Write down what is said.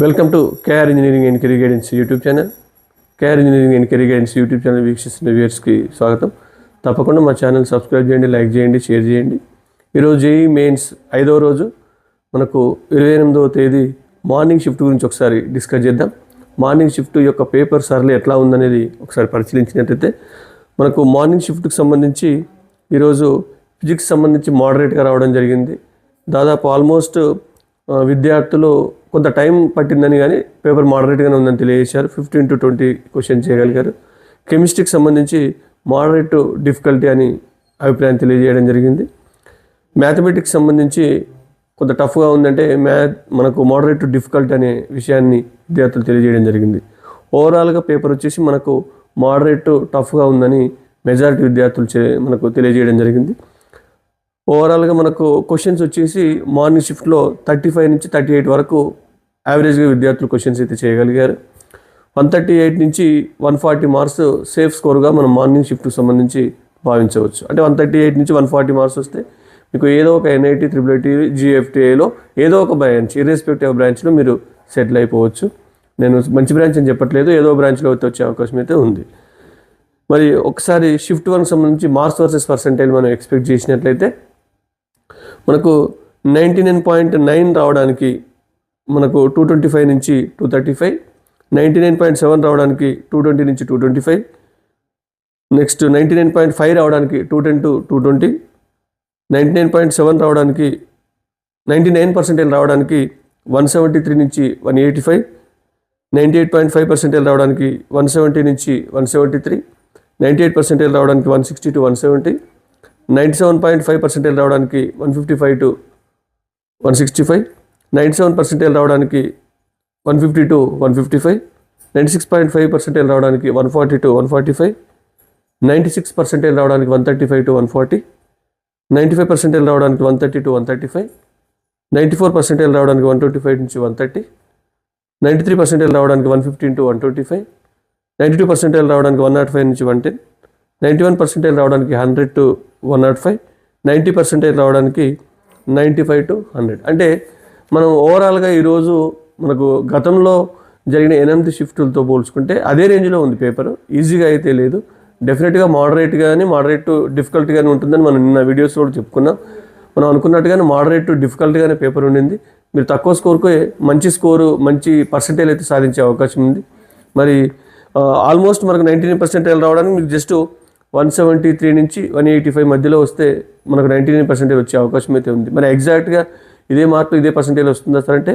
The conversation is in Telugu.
Welcome to KR engineering and career guidance YouTube channel. KR engineering and career guidance YouTube channel వీక్షిస్తున్న వ్యూవర్స్కి స్వాగతం. తప్పకుండా మా ఛానల్ సబ్స్క్రైబ్ చేయండి, లైక్ చేయండి, షేర్ చేయండి. ఈరోజు జేఈ మెయిన్స్ 5వ రోజు, మనకు 28వ తేదీ మార్నింగ్ షిఫ్ట్ గురించి ఒకసారి డిస్కస్ చేద్దాం. మార్నింగ్ షిఫ్ట్ యొక్క పేపర్ సర్లే ఎట్లా ఉందనేది ఒకసారి పరిశీలించినట్లయితే మనకు మార్నింగ్ షిఫ్ట్కి సంబంధించి ఈరోజు ఫిజిక్స్ సంబంధించి మోడరేట్గా రావడం జరిగింది. దాదాపు ఆల్మోస్ట్ విద్యార్థులు కొంత టైం పట్టిందని కానీ పేపర్ మోడరేట్గానే ఉందని తెలియజేశారు. 15 to 20 క్వశ్చన్ చేయగలిగారు. కెమిస్ట్రీకి సంబంధించి మోడరేట్ టు డిఫికల్టీ అని అభిప్రాయం తెలియజేయడం జరిగింది. మ్యాథమెటిక్స్ సంబంధించి కొంత టఫ్గా ఉందంటే మనకు మోడరేట్ టు డిఫికల్టీ అనే విషయాన్ని విద్యార్థులు తెలియజేయడం జరిగింది. ఓవరాల్గా పేపర్ వచ్చేసి మనకు మోడరేట్ టు టఫ్గా ఉందని మెజారిటీ విద్యార్థులు మనకు తెలియజేయడం జరిగింది. ఓవరాల్గా మనకు క్వశ్చన్స్ వచ్చేసి మార్నింగ్ షిఫ్ట్లో 35 నుంచి 38 వరకు యావరేజ్గా విద్యార్థులు క్వశ్చన్స్ అయితే చేయగలిగారు. 138 నుంచి 140 మార్క్స్ సేఫ్ స్కోర్గా మనం మార్నింగ్ షిఫ్ట్కి సంబంధించి భావించవచ్చు. అంటే 138 నుంచి 140 మార్క్స్ వస్తే మీకు ఏదో ఒక ఎన్ఐటి, ట్రిపుల్ఐటి, జిఎఫ్టిఐలో ఏదో ఒక బ్రాంచ్, ఇర్రెస్పెక్టివ్ బ్రాంచ్లో మీరు సెటిల్ అయిపోవచ్చు. నేను మంచి బ్రాంచ్ అని చెప్పట్లేదు, ఏదో బ్రాంచ్లో అయితే వచ్చే అవకాశం అయితే ఉంది. మరి ఒకసారి షిఫ్ట్ 1కి సంబంధించి మార్క్స్ వర్సెస్ పర్సెంటేజ్ మనం ఎక్స్పెక్ట్ చేసినట్లయితే మనకు 99.9 రావడానికి మనకు 225 నుంచి 235, 99.7 రావడానికి 220 నుంచి 225, నెక్స్ట్ 99.5 రావడానికి 210 to 220, 99.7 రావడానికి 99% రావడానికి 173 నుంచి 185, 98.5% రావడానికి 170 నుంచి 173, 98% రావడానికి 160 to 170, 97.5% రావడానికి 155 to 165, 97% రావడానికి 150 to 155, 96.5% రావడానికి 140 to 145, 96% రావడానికి 135 to 140, 95% రావడానికి 130 to 135, 94% రావడానికి 125 నుంచి 130, 93% రావడానికి 115 to 125, 92% రావడానికి 105 నుంచి 110, 91% రావడానికి 100 to 105, 90% రావడానికి 95 to 100. అంటే మనం ఓవరాల్గా ఈరోజు మనకు గతంలో జరిగిన 8 షిఫ్టులతో పోల్చుకుంటే అదే రేంజ్లో ఉంది పేపర్. ఈజీగా అయితే లేదు, డెఫినెట్గా మోడరేట్ టు డిఫికల్ట్గానే ఉంటుందని మనం నిన్న వీడియోస్లో కూడా చెప్పుకున్నాం. మనం అనుకున్నట్టుగానే మోడరేట్ టు డిఫికల్ట్గానే పేపర్ ఉండింది. మీరు తక్కువ స్కోర్కు మంచి పర్సెంటేజ్ అయితే సాధించే అవకాశం ఉంది. మరి ఆల్మోస్ట్ మనకు 99% రావడానికి మీకు జస్ట్ 173 నుంచి 185 మధ్యలో వస్తే మనకు 99% వచ్చే అవకాశం అయితే ఉంది. మరి ఎగ్జాక్ట్గా ఇదే మార్కులు ఇదే పర్సెంటేజ్ వస్తుందా సార్ అంటే